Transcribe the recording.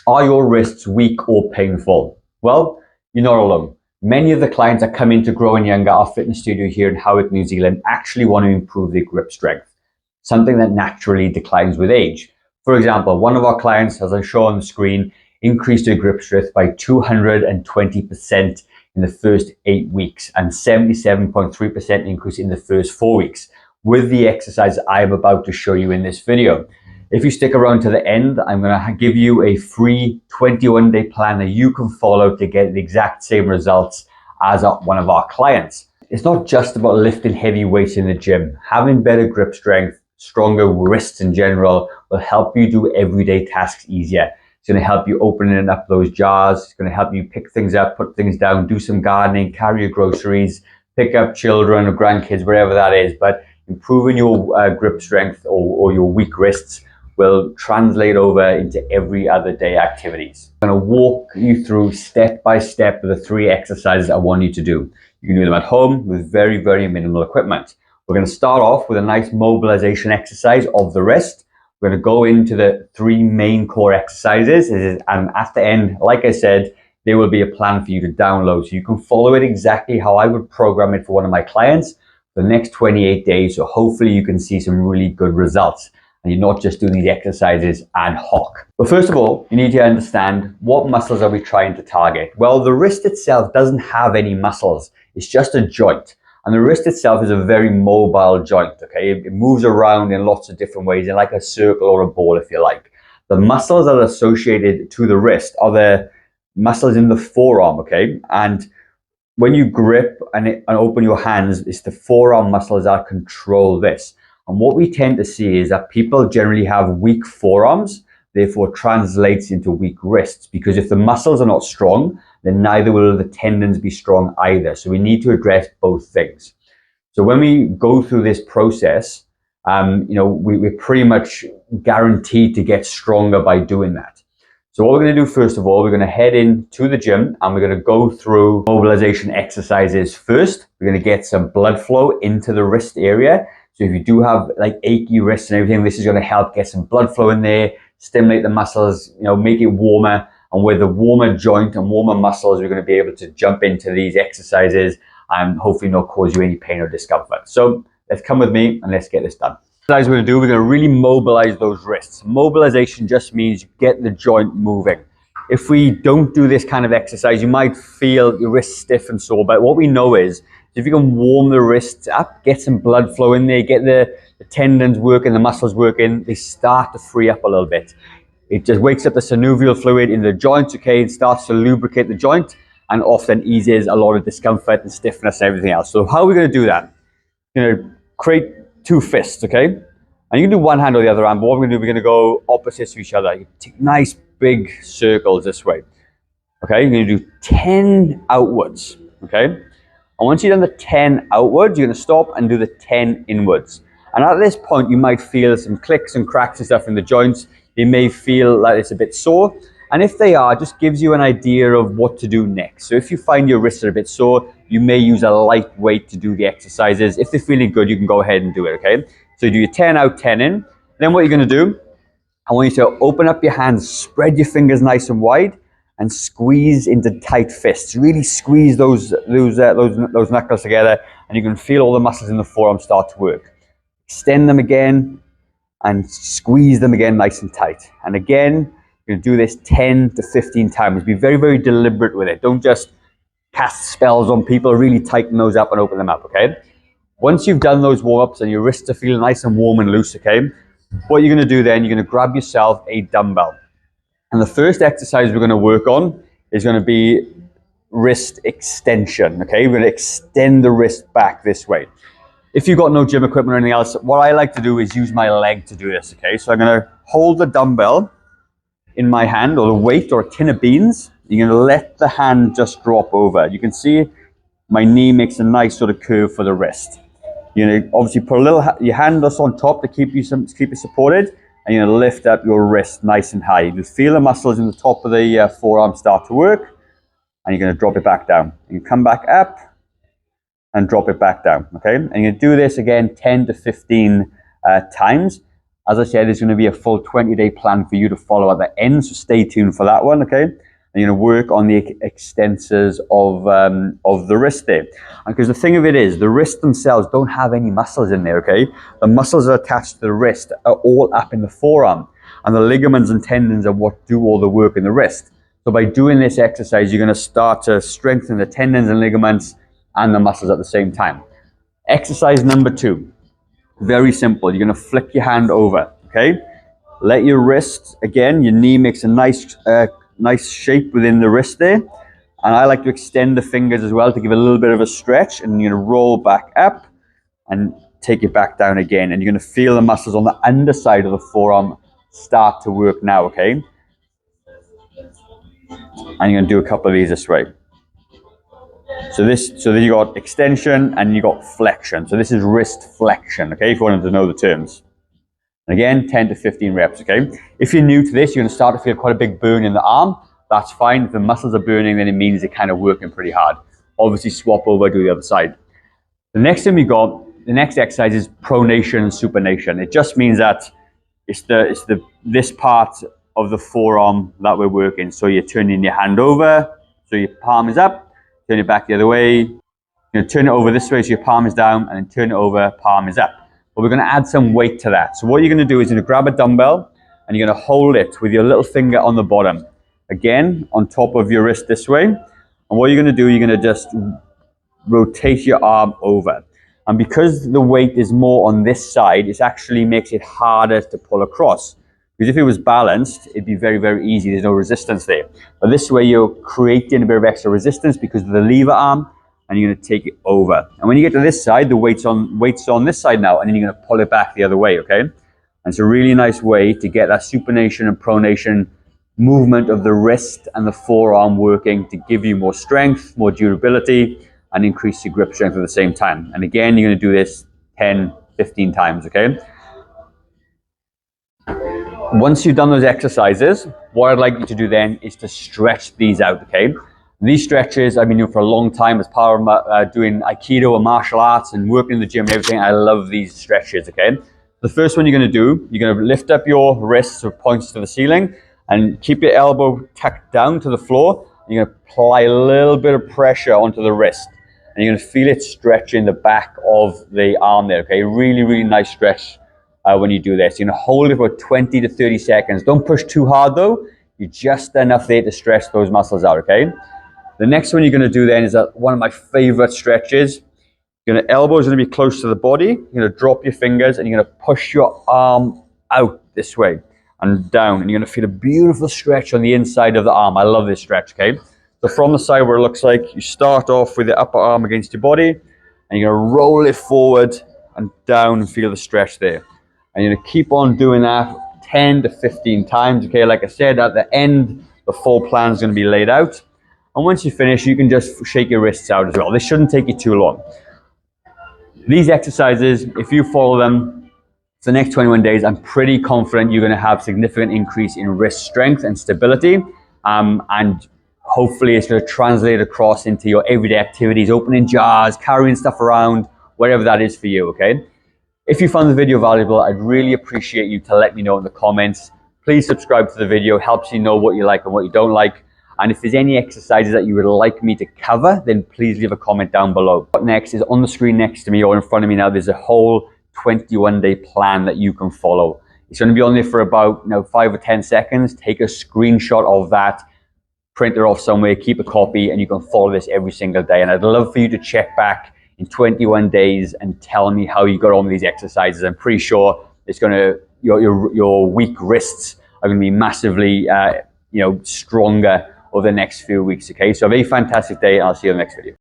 Are your wrists weak or painful? Well, you're not alone. Many of the clients that come in to Grow and Younger, our fitness studio here in Howick, New Zealand, actually want to improve their grip strength, something that naturally declines with age. For example, one of our clients, as I show on the screen, increased her grip strength by 220% in the first 8 weeks and 77.3% increase in the first 4 weeks with the exercise I'm about to show you in this video. If you stick around to the end, I'm going to give you a free 21-day plan that you can follow to get the exact same results as one of our clients. It's not just about lifting heavy weights in the gym. Having better grip strength, stronger wrists in general will help you do everyday tasks easier. It's going to help you opening up those jars. It's going to help you pick things up, put things down, do some gardening, carry your groceries, pick up children or grandkids, wherever that is. But improving your grip strength or your weak wrists will translate over into every other day activities. I'm going to walk you through step by step the 3 exercises I want you to do. You can do them at home with very, very minimal equipment. We're going to start off with a nice mobilization exercise of the wrist. We're going to go into the 3 main core exercises, and at the end, like I said, there will be a plan for you to download so you can follow it exactly how I would program it for one of my clients for the next 28 days. So hopefully you can see some really good results and you're not just doing these exercises ad hoc. But first of all, you need to understand, what muscles are we trying to target? Well, the wrist itself doesn't have any muscles. It's just a joint. And the wrist itself is a very mobile joint, okay? It moves around in lots of different ways, in like a circle or a ball, if you like. The muscles that are associated to the wrist are the muscles in the forearm, okay? And when you grip and open your hands, it's the forearm muscles that control this. And what we tend to see is that people generally have weak forearms, therefore translates into weak wrists, because if the muscles are not strong, then neither will the tendons be strong either. So we need to address both things. So when we go through this process, we're pretty much guaranteed to get stronger by doing that. So what we're going to do, first of all, we're going to head into the gym and we're going to go through mobilization exercises first. We're going to get some blood flow into the wrist area. So if you do have like achy wrists and everything, this is going to help get some blood flow in there, stimulate the muscles, make it warmer. And with a warmer joint and warmer muscles, we're going to be able to jump into these exercises and hopefully not cause you any pain or discomfort. So let's come with me and let's get this done. Exercise we're going to do, we're going to really mobilize those wrists. Mobilization just means get the joint moving. If we don't do this kind of exercise, you might feel your wrists stiff and sore, but what we know is if you can warm the wrists up, get some blood flow in there, get the tendons working, the muscles working, they start to free up a little bit. It just wakes up the synovial fluid in the joint, okay, and starts to lubricate the joint and often eases a lot of discomfort and stiffness and everything else. So how are we going to do that? You're going to create 2 fists, okay? And you can do one hand or the other hand, but what we're going to do, we're going to go opposite to each other. You take nice big circles this way, okay? You're going to do 10 outwards, okay? And once you've done the 10 outwards, you're going to stop and do the 10 inwards. And at this point, you might feel some clicks and cracks and stuff in the joints. They may feel like it's a bit sore. And if they are, just gives you an idea of what to do next. So if you find your wrists are a bit sore, you may use a light weight to do the exercises. If they're feeling good, you can go ahead and do it, okay? So you do your 10 out, 10 in. Then what you're going to do, I want you to open up your hands, spread your fingers nice and wide, and squeeze into tight fists. Really squeeze those knuckles together, and you can feel all the muscles in the forearm start to work. Extend them again, and squeeze them again nice and tight. And again, you're going to do this 10 to 15 times. Be very, very deliberate with it. Don't just cast spells on people. Really tighten those up and open them up, okay? Once you've done those warm-ups and your wrists are feeling nice and warm and loose, okay, what you're going to do then, you're going to grab yourself a dumbbell. And the first exercise we're going to work on is going to be wrist extension, okay? We're going to extend the wrist back this way. If you've got no gym equipment or anything else, what I like to do is use my leg to do this, okay? So I'm going to hold the dumbbell in my hand, or the weight, or a tin of beans. You're going to let the hand just drop over. You can see my knee makes a nice sort of curve for the wrist. You're going to obviously put your hand just on top to keep you supported, and you're going to lift up your wrist nice and high. You feel the muscles in the top of the forearm start to work, and you're going to drop it back down. You come back up and drop it back down, okay? And you do this again 10 to 15 times. As I said, there's going to be a full 20-day plan for you to follow at the end, so stay tuned for that one, okay? And you're going to work on the extensors of the wrist there. And because the thing of it is, the wrists themselves don't have any muscles in there, okay? The muscles that are attached to the wrist are all up in the forearm. And the ligaments and tendons are what do all the work in the wrist. So by doing this exercise, you're going to start to strengthen the tendons and ligaments and the muscles at the same time. Exercise number 2. Very simple. You're going to flip your hand over, okay? Let your wrist, again, your knee makes a nice shape within the wrist there. And I like to extend the fingers as well to give a little bit of a stretch. And you're going to roll back up and take it back down again. And you're going to feel the muscles on the underside of the forearm start to work now, okay? And you're going to do a couple of these this way. So then you got extension and you got flexion. So this is wrist flexion, okay, if you wanted to know the terms. And again, 10 to 15 reps, okay? If you're new to this, you're going to start to feel quite a big burn in the arm. That's fine. If the muscles are burning, then it means they're kind of working pretty hard. Obviously, swap over to the other side. The next thing we got, the next exercise is pronation and supination. It just means that it's this part of the forearm that we're working. So you're turning your hand over, so your palm is up. Turn it back the other way. You're going to turn it over this way so your palm is down, and then turn it over, palm is up. But we're going to add some weight to that. So what you're going to do is you're going to grab a dumbbell and you're going to hold it with your little finger on the bottom. Again, on top of your wrist this way. And what you're going to do, you're going to just rotate your arm over. And because the weight is more on this side, it actually makes it harder to pull across. Because if it was balanced, it'd be very, very easy. There's no resistance there. But this way, you're creating a bit of extra resistance because of the lever arm, and you're going to take it over. And when you get to this side, the weight's on this side now, and then you're going to pull it back the other way, okay? And it's a really nice way to get that supination and pronation movement of the wrist and the forearm working to give you more strength, more durability, and increase your grip strength at the same time. And again, you're going to do this 10, 15 times, okay? Once you've done those exercises, what I'd like you to do then is to stretch these out, okay? These stretches I've been doing for a long time as part of doing Aikido and martial arts and working in the gym and everything. I love these stretches, okay? The first one you're going to do, you're going to lift up your wrists so it points to the ceiling and keep your elbow tucked down to the floor. You're going to apply a little bit of pressure onto the wrist. And you're going to feel it stretch in the back of the arm there, okay? Really, really nice stretch. When you do this, you're going to hold it for 20 to 30 seconds. Don't push too hard though. You're just enough there to stretch those muscles out, okay? The next one you're going to do then is one of my favorite stretches. Your elbow is going to be close to the body. You're going to drop your fingers and you're going to push your arm out this way and down. And you're going to feel a beautiful stretch on the inside of the arm. I love this stretch, okay? So from the side where it looks like you start off with the upper arm against your body and you're going to roll it forward and down and feel the stretch there. And you're going to keep on doing that 10 to 15 times, okay? Like I said, at the end, the full plan is going to be laid out. And once you finish, you can just shake your wrists out as well. This shouldn't take you too long. These exercises, if you follow them for the next 21 days, I'm pretty confident you're going to have significant increase in wrist strength and stability. And hopefully it's going to translate across into your everyday activities, opening jars, carrying stuff around, wherever that is for you, okay? If you found the video valuable, I'd really appreciate you to let me know in the comments. Please subscribe to the video, helps you know what you like and what you don't like. And if there's any exercises that you would like me to cover, then please leave a comment down below. What next is on the screen next to me or in front of me now, there's a whole 21-day plan that you can follow. It's going to be on there for about 5 or 10 seconds. Take a screenshot of that, print it off somewhere, keep a copy, and you can follow this every single day. And I'd love for you to check back in 21 days and tell me how you got on with these exercises. I'm pretty sure it's going to, your weak wrists are going to be massively, stronger over the next few weeks. Okay, so have a fantastic day, and I'll see you in the next video.